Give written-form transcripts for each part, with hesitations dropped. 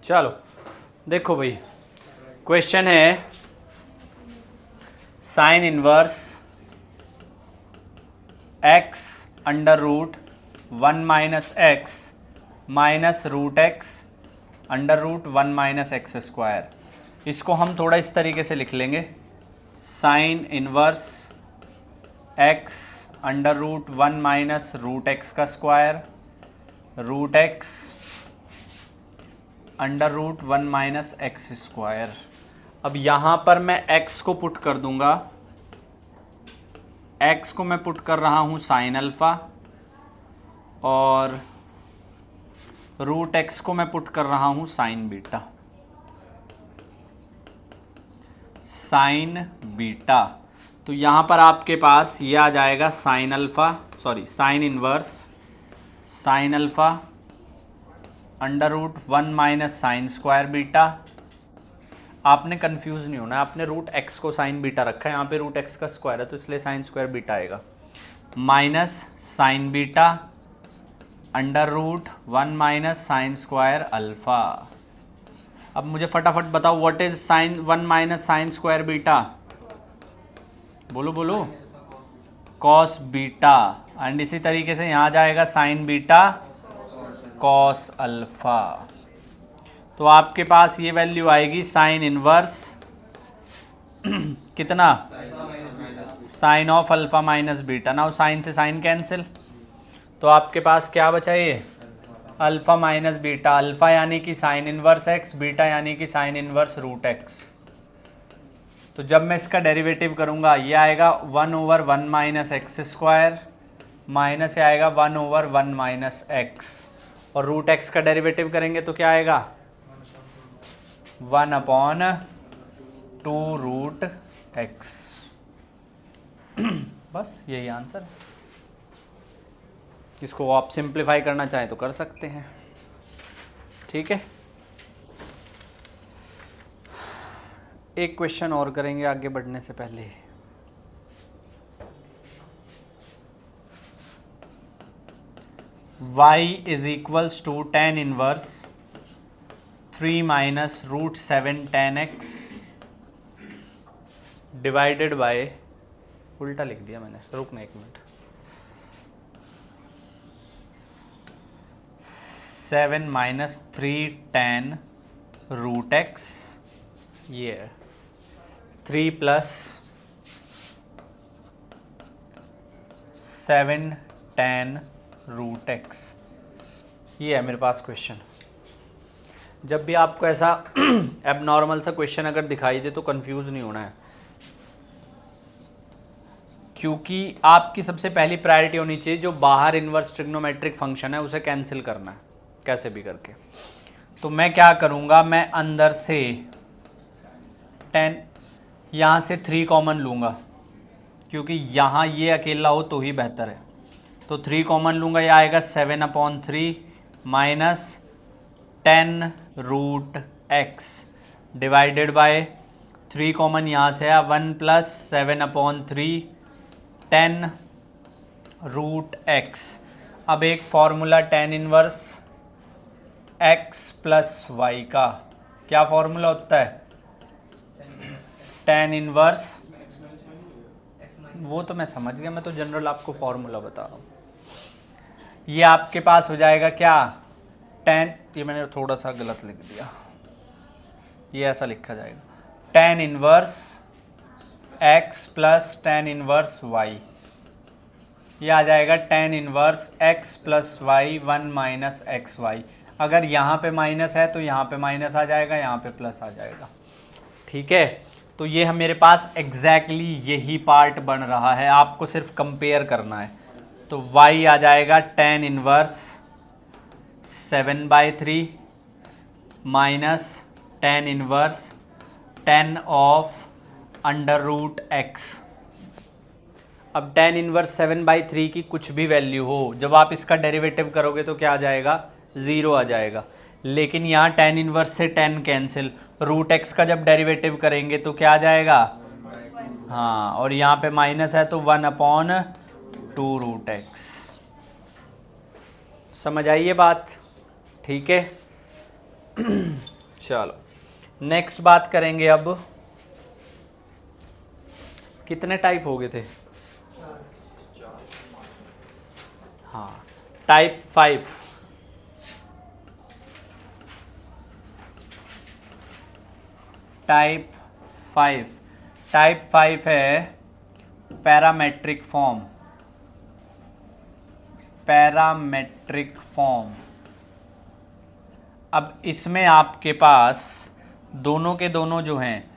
चलो देखो भाई, क्वेश्चन है sine inverse x under root 1 minus X minus root X under root 1 minus X square. इसको हम थोड़ा इस तरीके से लिख लेंगे, sine inverse x under root 1 minus root X का square root X under root 1 minus X square. अब यहाँ पर मैं x को पुट कर दूंगा, x को मैं पुट कर रहा हूँ साइन अल्फ़ा और रूट एक्स को मैं पुट कर रहा हूँ साइन बीटा। साइन बीटा तो यहाँ पर आपके पास ये आ जाएगा sine alpha, sorry sine inverse sine alpha under root 1 minus sine square beta. आपने कंफ्यूज नहीं होना, आपने रूट एक्स को साइन बीटा रखा है, यहाँ पे रूट एक्स का स्क्वायर है तो इसलिए साइन स्क्वायर बीटा आएगा, minus sine beta under root 1 minus sine square alpha. अब मुझे फटाफट बताओ what is sine 1 minus sine square beta, बोलो बोलो, कॉस बीटा। एंड इसी तरीके से यहाँ जाएगा साइन बीटा कॉस अल्फ़ा। तो आपके पास ये वैल्यू आएगी साइन इनवर्स कितना, sine of alpha minus beta. Now sine से साइन कैंसिल, तो आपके पास क्या बचा ये अल्फ़ा माइनस बीटा, अल्फ़ा यानी कि साइन इनवर्स एक्स, बीटा यानी कि साइन इनवर्स रूट एक्स। तो जब मैं इसका डेरिवेटिव करूँगा ये आएगा 1 over 1 minus X square minus ये आएगा 1 ओवर 1 माइनस एक्स, और रूट एक्स का डेरिवेटिव करेंगे तो क्या आएगा 1 अपॉन 2 रूट एक्स। बस यही आंसर है। इसको आप सिंप्लीफाई करना चाहें तो कर सकते हैं, ठीक है। एक क्वेश्चन और करेंगे आगे बढ़ने से पहले। y is equals to tan inverse 3 minus root 7 tan x divided by, उल्टा लिख दिया मैंने, रुकना एक minute, 7 minus 3 tan root x, ये है 3 प्लस 7 टेन रूट एक्स, ये है मेरे पास क्वेश्चन। जब भी आपको ऐसा एबनॉर्मल सा क्वेश्चन अगर दिखाई दे तो कंफ्यूज नहीं होना है, क्योंकि आपकी सबसे पहली प्रायोरिटी होनी चाहिए जो बाहर इन्वर्स ट्रिग्नोमेट्रिक फंक्शन है उसे कैंसिल करना है कैसे भी करके। तो मैं क्या करूँगा, मैं अंदर से 10 यहाँ से 3 कॉमन लूँगा, क्योंकि यहाँ ये अकेला हो तो ही बेहतर है। तो 3 कॉमन लूँगा, ये आएगा 7 upon 3 minus 10 root x divided by 3 common यहाँ से है 1 प्लस 7 अपॉन 3 10 रूट एक्स। अब एक formula tan inverse x plus y का, क्या फॉर्मूला होता है टेन इनवर्स, वो तो मैं समझ गया, मैं तो जनरल आपको फॉर्मूला बता रहा हूँ। ये आपके पास हो जाएगा क्या टेन, ये मैंने थोड़ा सा गलत लिख दिया, ये ऐसा लिखा जाएगा tan inverse x plus tan inverse y, ये आ जाएगा tan inverse x plus y 1 minus x y. अगर यहाँ पे माइनस है तो यहाँ पे माइनस आ जाएगा, यहाँ पे प्लस आ जाएगा, ठीक है। तो ये हम मेरे पास एग्जैक्टली यही पार्ट बन रहा है, आपको सिर्फ कंपेयर करना है। तो y आ जाएगा tan inverse 7/3 minus tan inverse 10 of under root x. अब टेन इनवर्स 7/3 की कुछ भी वैल्यू हो, जब आप इसका डेरिवेटिव करोगे तो क्या आ जाएगा 0 आ जाएगा, लेकिन यहाँ टेन इनवर्स से 10 कैंसिल, रूट एक्स का जब डेरिवेटिव करेंगे तो क्या आ जाएगा, हाँ, और यहाँ पे माइनस है तो 1 अपॉन 2 रूट एक्स। समझ आई ये बात, ठीक है। चलो नेक्स्ट बात करेंगे अब, कितने टाइप हो गए थे? हाँ, टाइप 5। टाइप 5, टाइप 5 है पैरामेट्रिक फॉर्म। Parametric form. अब इसमें आपके पास दोनों के दोनों जो हैं,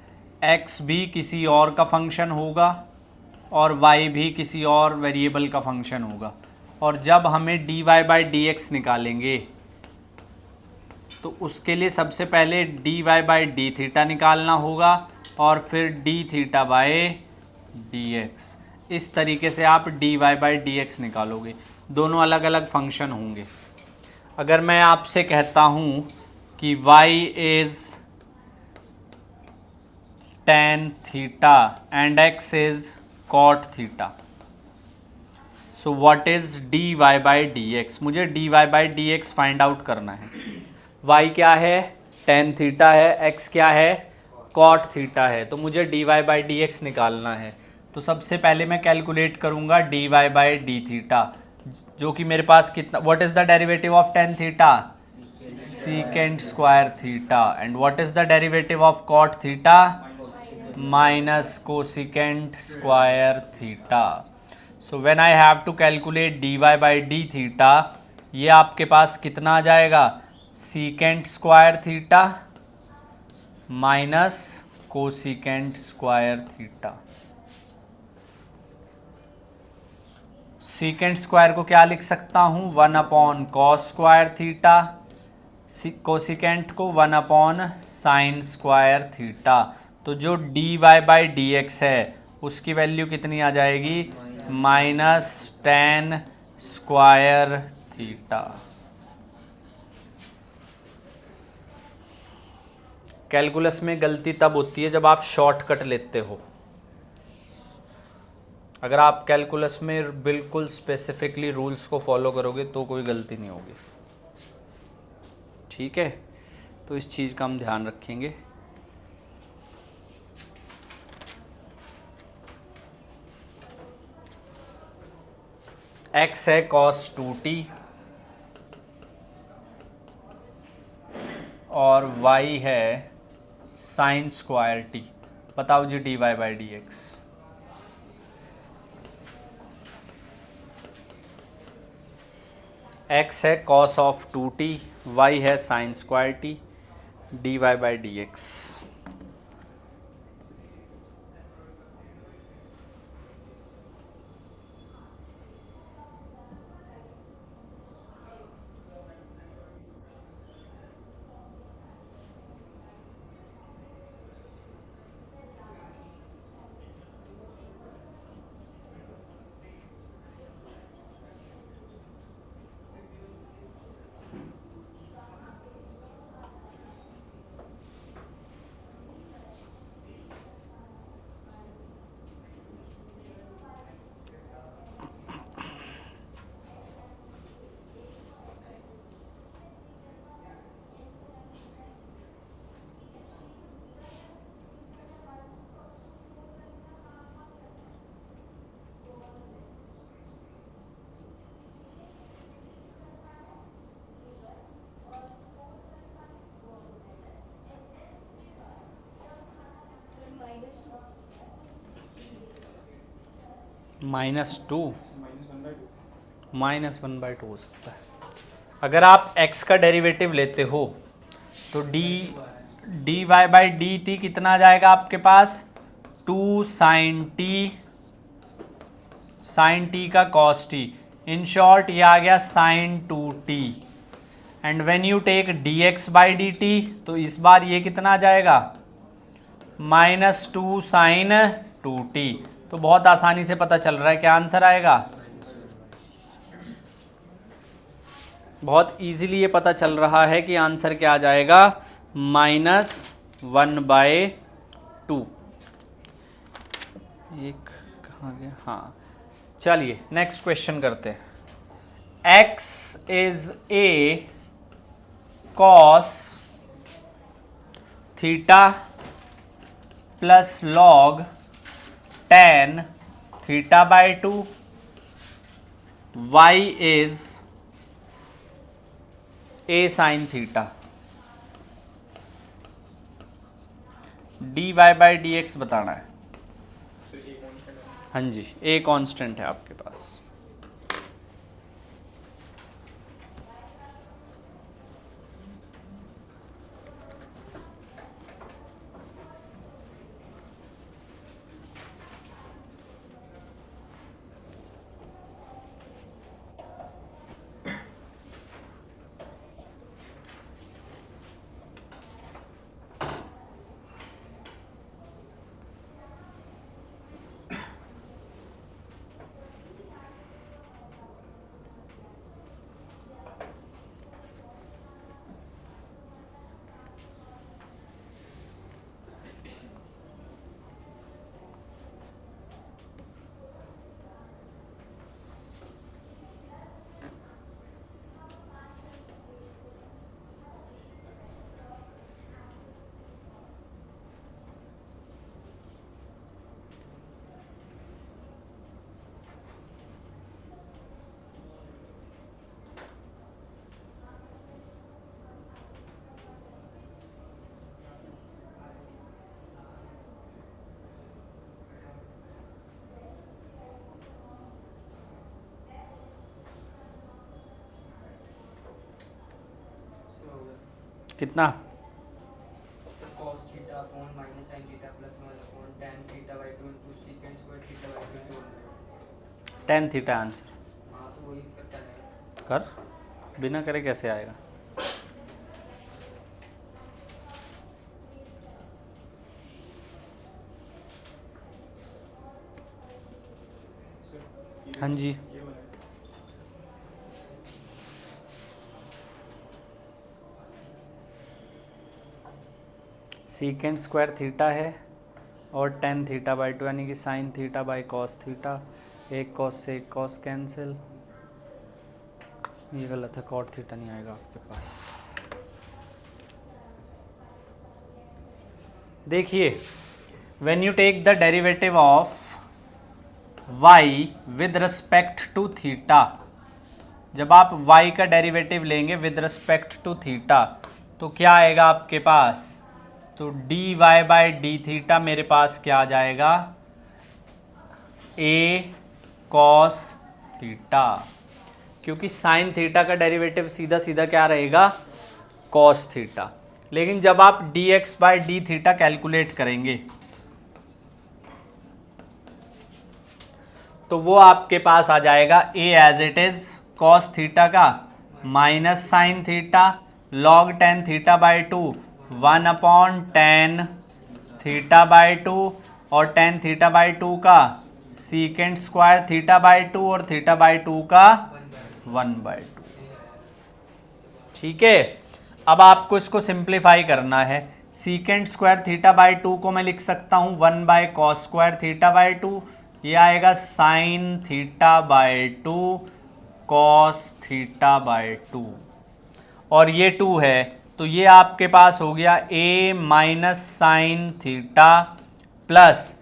x भी किसी और का फंक्शन होगा और y भी किसी और वेरिएबल का फंक्शन होगा। और जब हमें dy/dx निकालेंगे तो उसके लिए सबसे पहले dy/d थीटा निकालना होगा और फिर d थीटा/dx। इस तरीके से आप dy/dx निकालोगे, दोनों अलग अलग फंक्शन होंगे। अगर मैं आपसे कहता हूँ कि y is tan theta and x is cot theta, so what is dy/dx? मुझे dy/dx फाइंड आउट करना है। y क्या है? tan थीटा है। x क्या है? cot थीटा है। तो मुझे dy/dx निकालना है। तो सबसे पहले मैं कैलकुलेट करूंगा dy/d थीटा, जो कि मेरे पास कितना, what is the derivative of tan theta? secant square theta. And what is the derivative of cot theta? Minus cosecant square theta. So when I have to calculate dy/d theta, ये आपके पास कितना आ जाएगा? Secant square theta minus cosecant square theta. Secant square को क्या लिख सकता हूँ? 1/cos square theta. कोसिकेंट को 1/sin स्क्वायर थीटा। तो जो dy/dx है उसकी वैल्यू कितनी आ जाएगी? Minus tan square theta. Calculus में गलती तब होती है जब आप शॉर्टकट लेते हो। अगर आप कैलकुलस में बिल्कुल स्पेसिफिकली रूल्स को फॉलो करोगे तो कोई गलती नहीं होगी। ठीक है, तो इस चीज़ का हम ध्यान रखेंगे। x है cos 2t और y है sin स्क्वायर t। बताओ जी dy/dx। x है cos ऑफ 2t, y है sin स्क्वायर t, dy/dx। -2 -1/2 हो सकता है। अगर आप x का डेरिवेटिव लेते हो तो dy/dt कितना आ जाएगा आपके पास? 2 sin t का cos t। इन शॉर्ट ये आ गया sin 2t। And when you take dx/dt तो इस बार ये कितना आ जाएगा? -2 sin 2t। तो बहुत आसानी से पता चल रहा है क्या आंसर आएगा। बहुत इजीली ये पता चल रहा है कि आंसर क्या आ जाएगा? -1/2। एक कहाँ गया? हाँ, चलिए नेक्स्ट क्वेश्चन करते हैं। x is a cos theta plus log ten theta by to, y is a sine theta, dy by d x बताना है। हाँ जी, a कांस्टेंट है आपके पास। कितना? टेन थीटा आंसर कर, बिना करे कैसे आएगा? हाँ जी, सीकेंड स्क्वायर थीटा है और टेन थीटा बाई टू, यानी कि sign theta by cos theta. एक कॉस से एक कॉस कैंसिल, ये गलत है, कॉट थीटा नहीं आएगा आपके पास। देखिए, when you take the derivative of y with respect to theta, जब आप y का डेरिवेटिव लेंगे विद रिस्पेक्ट टू थीटा तो क्या आएगा आपके पास? तो dy बाई डी थीटा मेरे पास क्या आ जाएगा? a cos थीटा, क्योंकि साइन थीटा का डेरिवेटिव सीधा सीधा क्या रहेगा? cos theta. लेकिन जब आप dx by D theta calculate करेंगे तो वो आपके पास आ जाएगा a as it is cos theta का minus sine theta log tan theta by two, 1 upon tan theta by two, और टेन थीटा बाई टू का secant square theta by two, और थीटा बाई टू का 1 by two. ठीक है, अब आपको इसको सिंप्लीफाई करना है। सीकेंड स्क्वायर थीटा बाई टू को मैं लिख सकता हूँ 1 by cos square theta by to, ये आएगा sign theta by two cos theta by two, और ये 2 है तो ये आपके पास हो गया a minus sine theta plus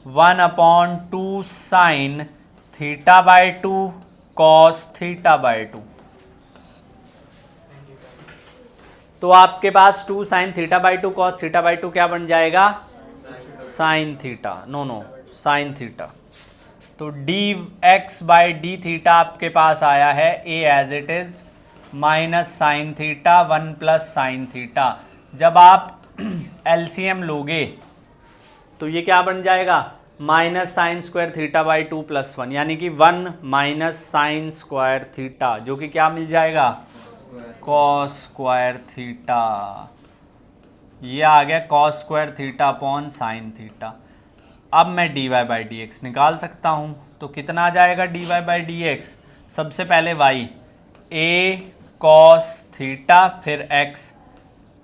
1 upon two sine theta by two cos theta by two. तो आपके पास 2 sine theta by two cos theta by two क्या बन जाएगा? Sine theta, no sine theta. तो D x by D theta आपके पास आया है a as it is minus sine theta 1 plus sine theta. जब आप एलसीएम लोगे तो ये क्या बन जाएगा? Minus sine square theta by two plus 1, यानी कि 1 माइनस साइन स्क्वायर थीटा, जो कि क्या मिल जाएगा? Cos square theta. ये आ गया cos square theta upon sine theta. अब मैं d y by d x निकाल सकता हूँ, तो कितना आ जाएगा d y by d x? सबसे पहले y a कॉस थीटा, फिर x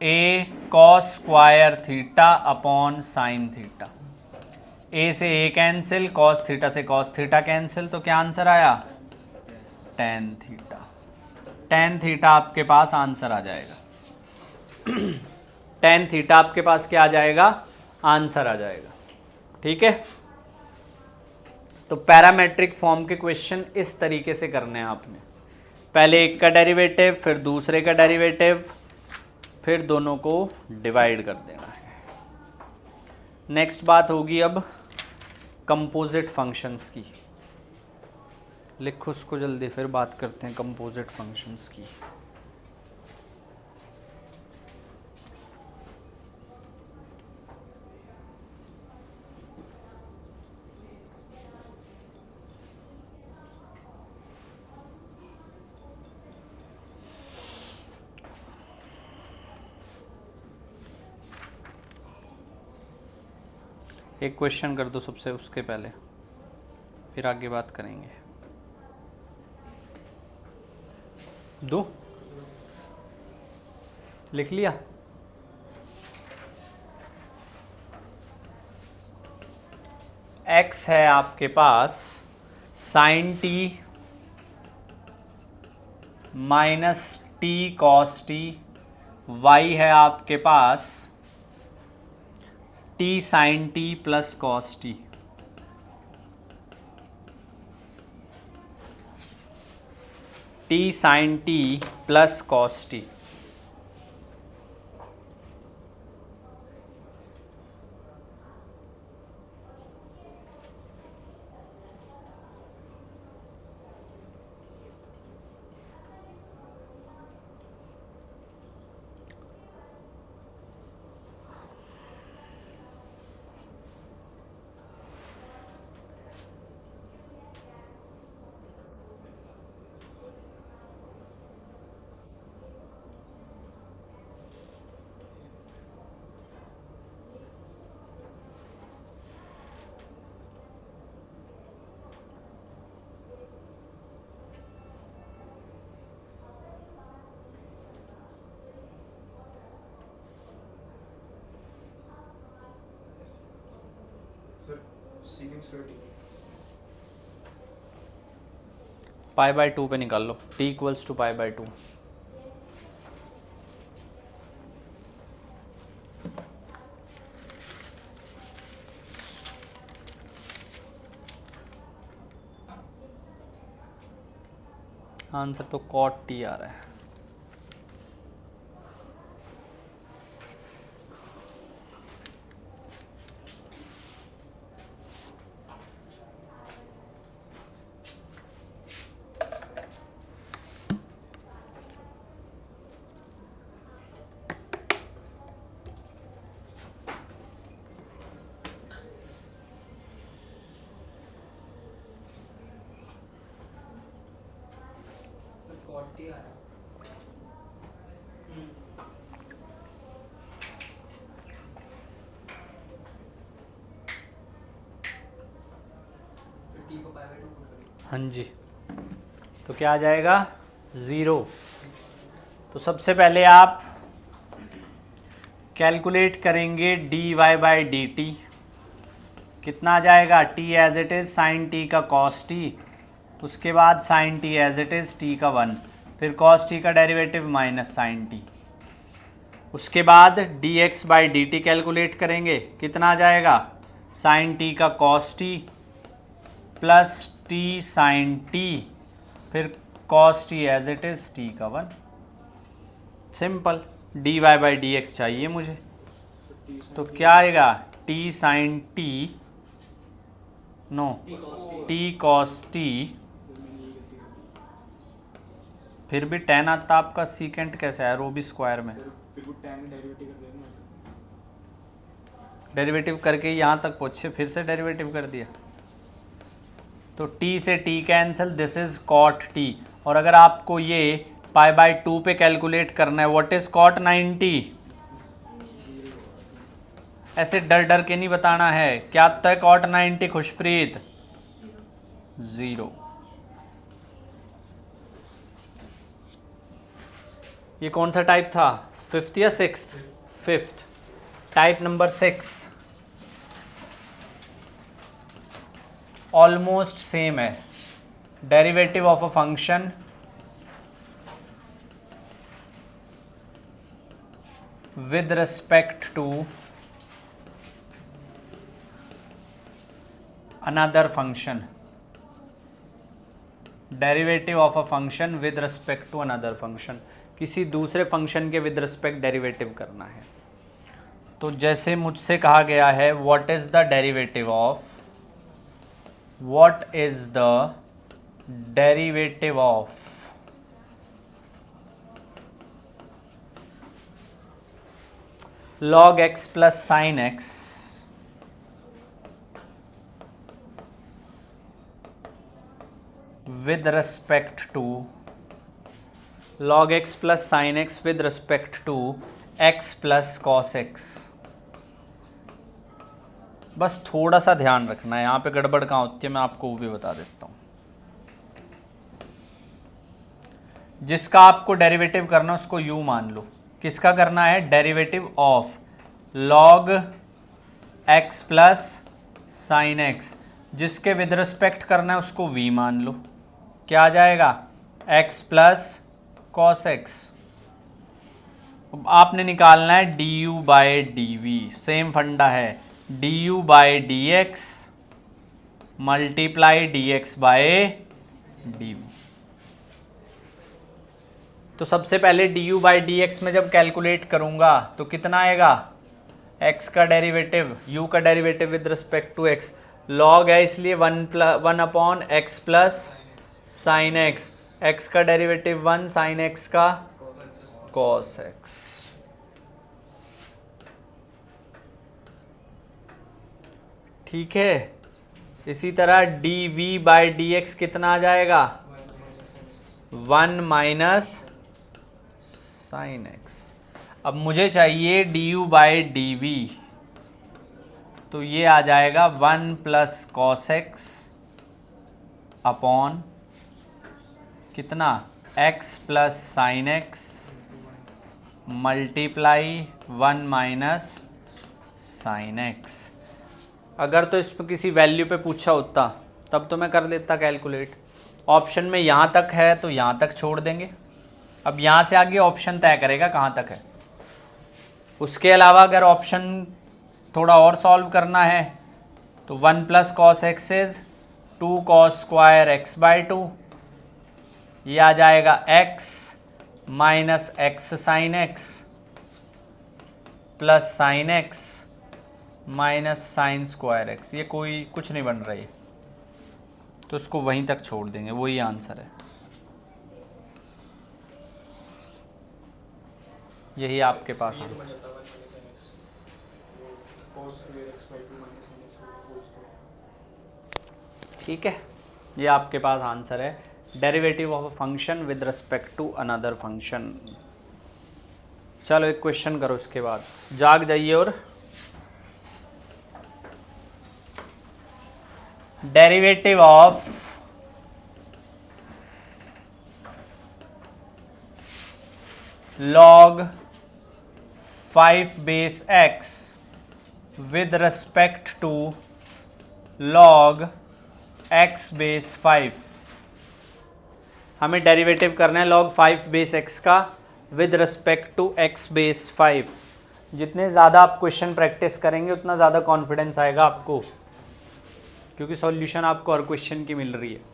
a cos square theta upon sine theta. a से a कैंसिल, कॉस थीटा से कॉस थीटा कैंसिल, तो क्या आंसर आया? Tan theta. टेन थीटा आपके पास आंसर आ जाएगा। टेन थीटा आपके पास क्या आ जाएगा, आंसर आ जाएगा। ठीक है, तो पैरामेट्रिक फॉर्म के क्वेश्चन इस तरीके से करने हैं आपने, पहले एक का डेरिवेटिव, फिर दूसरे का डेरिवेटिव, फिर दोनों को डिवाइड कर देना है। नेक्स्ट बात होगी अब कंपोजिट फंक्शंस की। लिखो उसको जल्दी, फिर बात करते हैं कंपोजिट फंक्शंस की। एक क्वेश्चन कर दो सबसे, उसके पहले फिर आगे बात करेंगे। दो लिख लिया? x है आपके पास sine T minus T cos T, y है आपके पास T sine T plus cos T. T sine T plus cos T. Pi by 2 पे निकाल लो, t equals to pi by 2। Answer तो cot t आ रहा है। हाँ जी, तो क्या आ जाएगा 0। तो सबसे पहले आप कैलकुलेट करेंगे d y by d t. कितना आ जाएगा, t as it is sine t का कॉस टी, उसके बाद sine t as it is t का 1, फिर कॉस t का डेरिवेटिव माइनस साइन t, उसके बाद d x by d t calculate करेंगे। कितना आ जाएगा, साइन t का cos t plus t sine t, फिर cos t as it is t का 1। Simple, D y by d x चाहिए मुझे, तो क्या आएगा t sine t, no t cos t, फिर भी टेन आता आपका, सीकेंट कैसे आया, रो भी स्क्वायर में, डेरिवेटिव करके यहाँ तक पहुँचे, फिर से डेरिवेटिव कर दिया, तो t से t cancel, this is cot t। और अगर आपको ये पाई बाय 2 पे कैलकुलेट करना है, व्हाट इज कॉट 90, ऐसे डर डर के नहीं बताना है, क्या आता है कॉट 90 खुशप्रीत, 0। ये कौन सा टाइप था, 5th या 6th, 5th, type number 6 almost same है। Derivative of a function with respect to another function, derivative of a function with respect to another function, किसी दूसरे फंक्शन के विद रिस्पेक्ट डेरिवेटिव करना है। तो जैसे मुझसे कहा गया है what is the derivative of, what is the derivative of log x plus sin x with respect to log x plus sin x with respect to x plus cos x। बस थोड़ा सा ध्यान रखना है, यहाँ पे गड़बड़ कहाँ होती है मैं आपको वो भी बता देता हूँ। जिसका आपको डेरिवेटिव करना है उसको u मान लो। किसका करना है? Derivative of log x plus sign x, जिसके विद रिस्पेक्ट करना है उसको v मान लो। क्या आ जाएगा? x plus cos x. आपने निकालना है du by d v, same फंडा है, du by d x multiply d x by d v. तो सबसे पहले du बाई डी एक्स में जब कैलकुलेट करूंगा तो कितना आएगा? x का डेरिवेटिव, u का derivative with respect to x, log है इसलिए 1 upon x plus sine x, x का डेरिवेटिव 1, साइन x का cos x। ठीक है, इसी तरह dv बाई डी एक्स कितना आ जाएगा? 1 माइनस साइन एक्स। अब मुझे चाहिए du बाई डी वी, तो ये आ जाएगा 1 प्लस कॉस एक्स अपॉन कितना? x plus sine x multiply 1 minus sine x. अगर तो इस पर किसी वैल्यू पे पूछा होता तब तो मैं कर देता कैलकुलेट। ऑप्शन में यहाँ तक है तो यहाँ तक छोड़ देंगे। अब यहाँ से आगे ऑप्शन तय करेगा कहाँ तक है। उसके अलावा अगर ऑप्शन थोड़ा और सॉल्व करना है तो 1 plus cos x is 2 cos square x by 2, ये आ जाएगा x minus x sine x plus sine x minus sine square x. ये कोई कुछ नहीं बन रही, तो उसको वहीं तक छोड़ देंगे, वही आंसर है। यही आपके पास आंसर है। ठीक है, ये आपके पास आंसर है, derivative of a function with respect to another function. चलो एक क्वेश्चन करो, उसके बाद जाग जाइए। और derivative of log 5 base x with respect to log x base 5। हमें डेरिवेटिव करना है log 5 बेस x का with respect to x base 5। जितने ज़्यादा आप क्वेश्चन प्रैक्टिस करेंगे उतना ज़्यादा कॉन्फिडेंस आएगा आपको, क्योंकि सॉल्यूशन आपको हर क्वेश्चन की मिल रही है।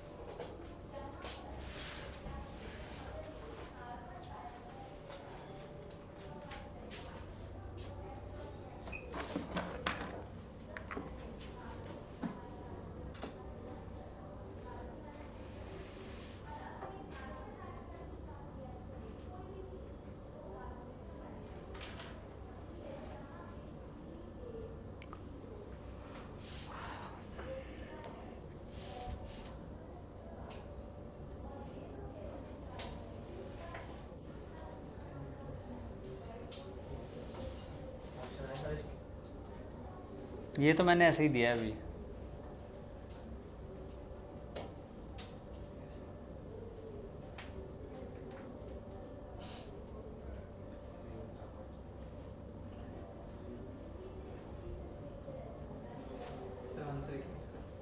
ये तो मैंने ऐसे ही दिया है अभी।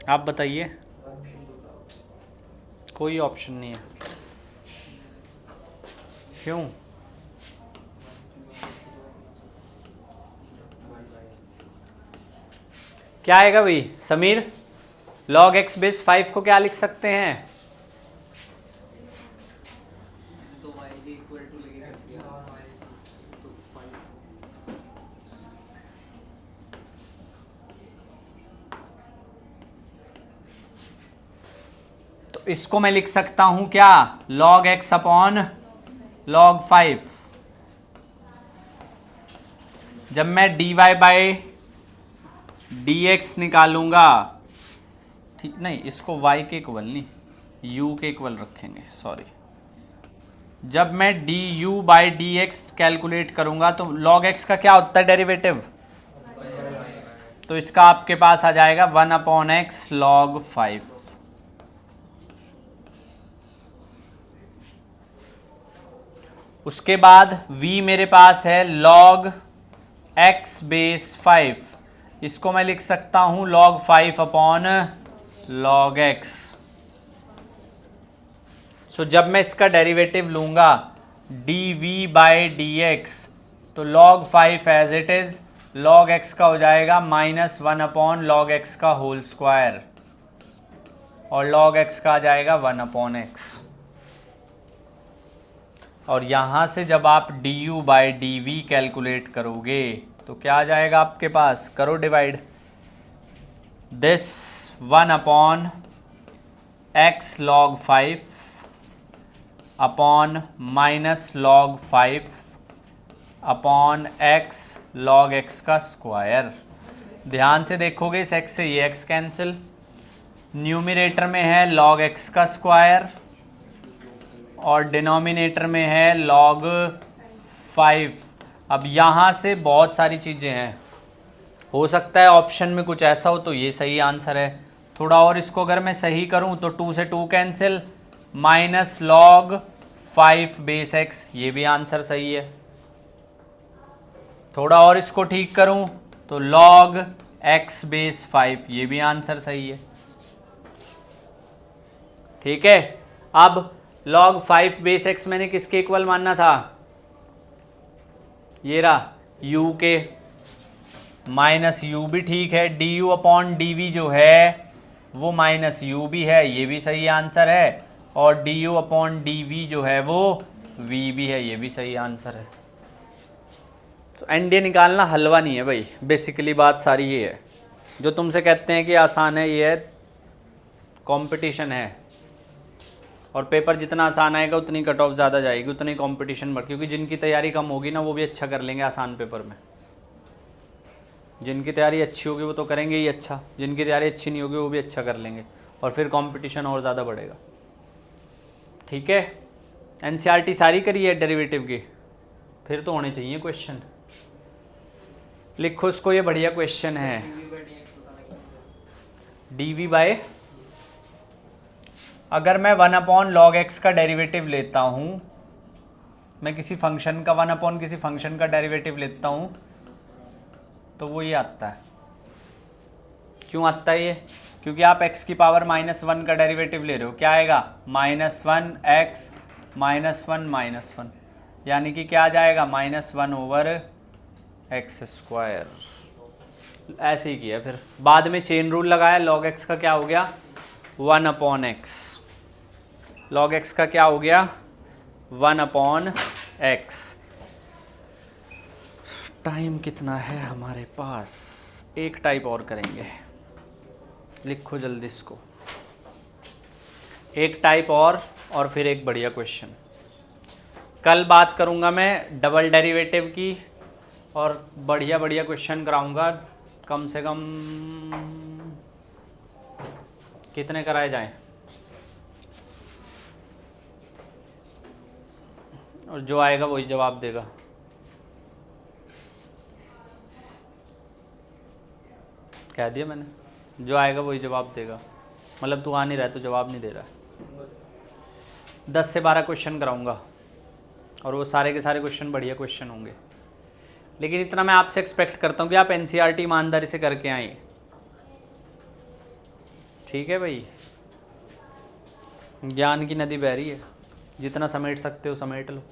आप बताइए। कोई ऑप्शन नहीं है। क्यों? क्या आएगा भाई समीर? log x बेस 5 को क्या लिख सकते हैं? तो इसको मैं लिख सकता हूं क्या? log x upon log 5। जब मैं dy बाई dx निकालूंगा, ठीक नहीं, इसको y के इक्वल नहीं, u के इक्वल रखेंगे, सॉरी। जब मैं du बाई dx कैलकुलेट करूंगा तो log x का क्या होता है डेरिवेटिव? तो इसका आपके पास आ जाएगा 1 अपॉन एक्स log 5। उसके बाद v मेरे पास है log x बेस 5, इसको मैं लिख सकता हूं log 5 upon log x। So जब मैं इसका डेरिवेटिव लूंगा dv बाई dx, तो log 5 as it is log x का हो जाएगा -1 अपॉन log x का होल स्क्वायर, और log x का आ जाएगा 1 अपॉन x। और यहां से जब आप du बाई dv कैलकुलेट करोगे तो क्या आ जाएगा आपके पास? करो divide. This 1 upon x log 5 upon -log 5 upon x log x का स्क्वायर। ध्यान से देखोगे इस x से ये x कैंसिल, न्यूमरेटर में है log x का स्क्वायर और डिनोमिनेटर में है log 5। अब यहाँ से बहुत सारी चीज़ें हैं, हो सकता है ऑप्शन में कुछ ऐसा हो तो ये सही आंसर है। थोड़ा और इसको अगर मैं सही करूँ तो 2 से 2 कैंसिल, -log 5 बेस x, ये भी आंसर सही है। थोड़ा और इसको ठीक करूँ तो log x बेस 5, ये भी आंसर सही है। ठीक है, अब log 5 बेस x मैंने किसके इक्वल मानना था? ये रहा u के, माइनस u भी ठीक है, du अपॉन dv जो है वो माइनस u भी है, ये भी सही आंसर है, और du अपॉन dv जो है वो v भी है, ये भी सही आंसर है। तो एनडीए निकालना हलवा नहीं है भाई, बेसिकली बात सारी ये है। जो तुमसे कहते हैं कि आसान है, ये है कंपटीशन है, और पेपर जितना आसान आएगा उतनी कट ऑफ ज़्यादा जाएगी, उतनी कंपटीशन बढ़, क्योंकि जिनकी तैयारी कम होगी ना वो भी अच्छा कर लेंगे आसान पेपर में। जिनकी तैयारी अच्छी होगी वो तो करेंगे ही अच्छा, जिनकी तैयारी अच्छी नहीं होगी वो भी अच्छा कर लेंगे, और फिर कंपटीशन और ज़्यादा बढ़ेगा। ठीक है, एनसीईआरटी सारी करी है डेरिवेटिव की, फिर तो होने चाहिए क्वेश्चन। लिखो इसको, ये बढ़िया क्वेश्चन है। dv बाय, अगर मैं 1 अपॉन log x का डेरिवेटिव लेता हूँ, मैं किसी फंक्शन का 1 अपॉन किसी फंक्शन का डेरिवेटिव लेता हूँ तो वो ये आता है। क्यों आता है ये? क्योंकि आप x की पावर -1 का डेरिवेटिव ले रहे हो, क्या आएगा? -1x -1 यानी कि क्या आ जाएगा? -1/x square. ऐसे ही किया, फिर बाद में चेन रूल लगाया, log x का क्या हो गया? 1 अपॉन x। log x का क्या हो गया? 1 अपॉन x। टाइम कितना है हमारे पास? एक टाइप और करेंगे, लिखो जल्दी इसको, एक टाइप और फिर एक बढ़िया क्वेश्चन। कल बात करूंगा मैं डबल डेरिवेटिव की, और बढ़िया बढ़िया क्वेश्चन कराऊंगा। कम से कम कितने कराए जाएं? और जो आएगा वही जवाब देगा। कह दिया मैंने, जो आएगा वही जवाब देगा। मतलब तू आ नहीं रहा है तो जवाब नहीं दे रहा है। 10 से 12 क्वेश्चन कराऊंगा, और वो सारे के सारे क्वेश्चन बढ़िया क्वेश्चन होंगे। लेकिन इतना मैं आपसे एक्सपेक्ट करता हूँ कि आप एनसीईआरटी ईमानदारी से करके आए। ठीक है भाई, ज्ञान की नदी बह रही है, जितना समेट सकते हो समेट लो।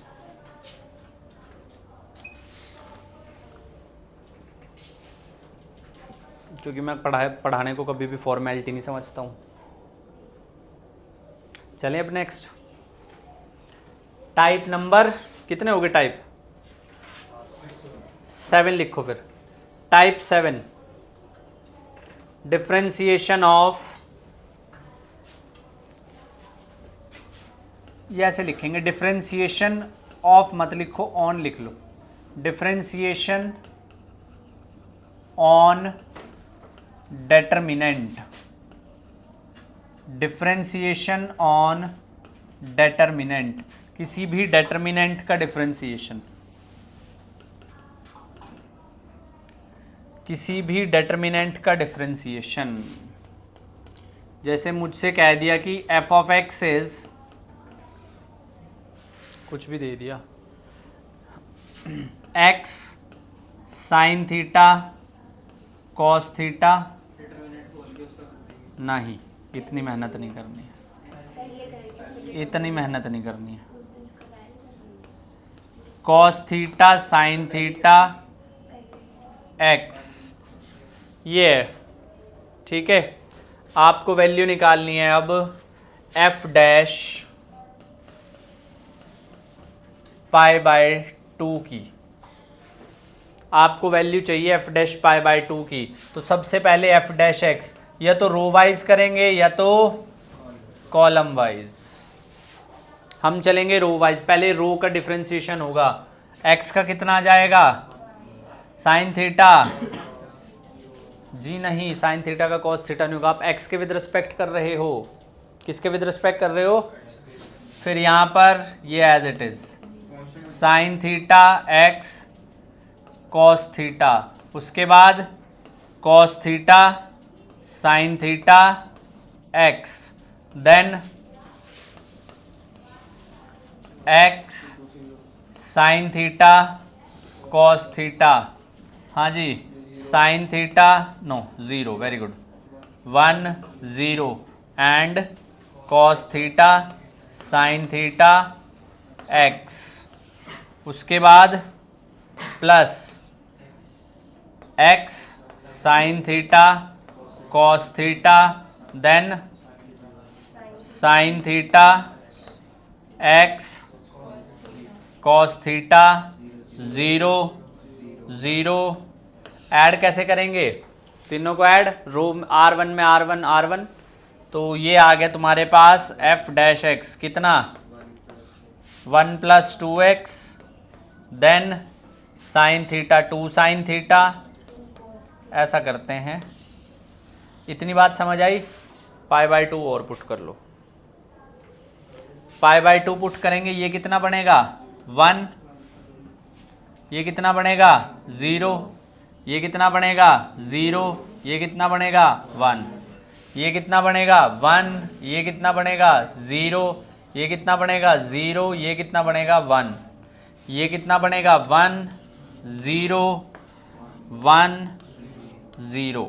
क्योंकि मैं पढ़ाने को कभी भी फॉर्मेलिटी नहीं समझता हूँ। चलें अब नेक्स्ट। टाइप नंबर कितने हो गए? टाइप 7 लिखो फिर। टाइप 7 डिफरेंशिएशन ऑफ, ये ऐसे लिखेंगे, डिफरेंशिएशन ऑफ मत लिखो, ऑन लिख लो। Differentiation on determinant, differentiation on determinant, किसी भी डेटर्मिनेंट का डिफरेंशिएशन, किसी भी डेटर्मिनेंट का डिफरेंशिएशन। जैसे मुझसे कह दिया कि f ऑफ x इज, कुछ भी दे दिया, x sine theta cos theta, नहीं इतनी मेहनत नहीं करनी है, इतनी मेहनत नहीं करनी है। Cos theta sine theta x, ये है, ठीक है। आपको वैल्यू निकालनी है अब f डैश पाई बाय 2 की। आपको वैल्यू चाहिए f डैश पाई बाय 2 की। तो सबसे पहले f डैश x या तो रो वाइज करेंगे या तो कॉलम वाइज। हम चलेंगे रो वाइज। पहले रो का डिफरेंशिएशन होगा, x का कितना आ जाएगा? साइन थीटा, जी नहीं, साइन थीटा का कॉस थीटा नहीं होगा। आप x के विद रिस्पेक्ट कर रहे हो, किसके विद रिस्पेक्ट कर रहे हो? फिर यहाँ पर ये as it is sine theta x cos theta, उसके बाद cos theta sine theta x, then x sine theta cos theta, हाँ जी, sine theta no 0, very good, 1 0 and cos theta sine theta x, उसके बाद plus x sine theta cos theta, then sine theta x cos theta 0 0। Add कैसे करेंगे? तीनों को add, रो R1 में R1 R1, तो ये आ गया तुम्हारे पास f डैश x कितना? 1 plus 2x, then sine theta 2 sine theta. ऐसा करते हैं, इतनी बात समझ आई? पाई बाय 2 और पुट कर लो। पाई बाय 2 पुट करेंगे, ये कितना बनेगा? 1, ये कितना बनेगा? 0, ये कितना बनेगा? 0, ये कितना बनेगा? 1, ये कितना बनेगा? 1, ये कितना बनेगा? 0, ये कितना बनेगा? 0, ये कितना बनेगा? 1, ये कितना बनेगा? 1 0 1 0।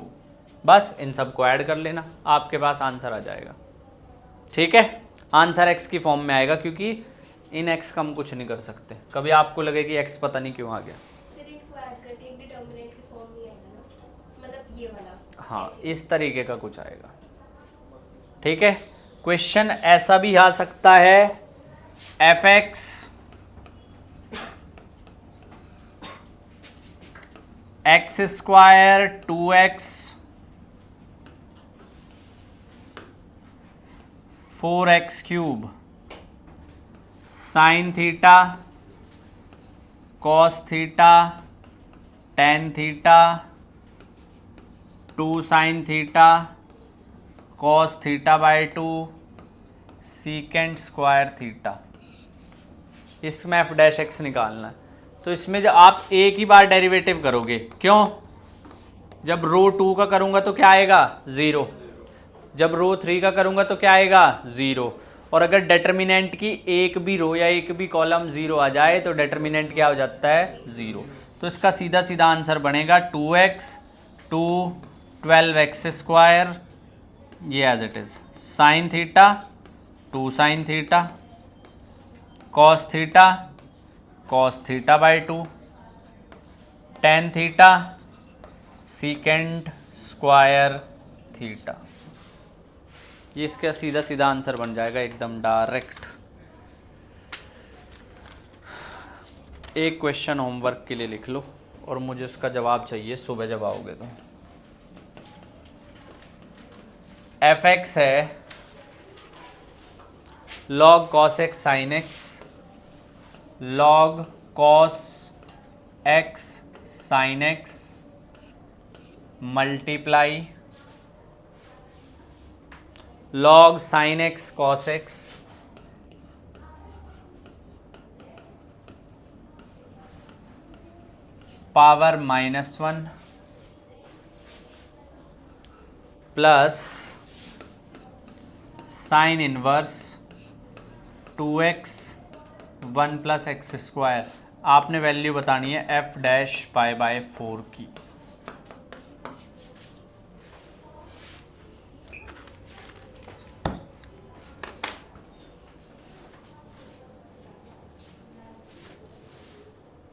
बस इन सबको ऐड कर लेना, आपके पास आंसर आ जाएगा। ठीक है, आंसर x की फॉर्म में आएगा, क्योंकि इन x का हम कुछ नहीं कर सकते। कभी आपको लगे कि x पता नहीं क्यों आ गया, हाँ इस तरीके का कुछ आएगा। ठीक है, क्वेश्चन ऐसा भी आ सकता है, f(x) x square 2x 4x cube sign theta cos theta tan theta 2 sine theta cos theta by 2 secant square theta. इसमें f डैश x निकालना है। तो इसमें जब आप एक ही बार डेरिवेटिव करोगे, क्यों? जब रो 2 का करूंगा तो क्या आएगा? 0, जब रो 3 का करूंगा तो क्या आएगा? 0। और अगर डेटर्मिनेंट की एक भी रो या एक भी कॉलम 0 आ जाए तो डेटर्मिनेंट क्या हो जाता है? 0। तो इसका सीधा सीधा आंसर बनेगा 2x 2 12x स्क्वायर, ये as it is sine theta 2 sine theta cos theta by 2 tan theta secant square theta. ये इसका सीधा सीधा आंसर बन जाएगा, एकदम डायरेक्ट। एक क्वेश्चन होमवर्क के लिए लिख लो और मुझे उसका जवाब चाहिए सुबह जब आओगे तो। एफ एक्स है log cos x sin x, log cos x sin x multiply log sin x cos x power -1 plus sine inverse 2x 1 + x² आपने वैल्यू बतानी है f' π/4 की।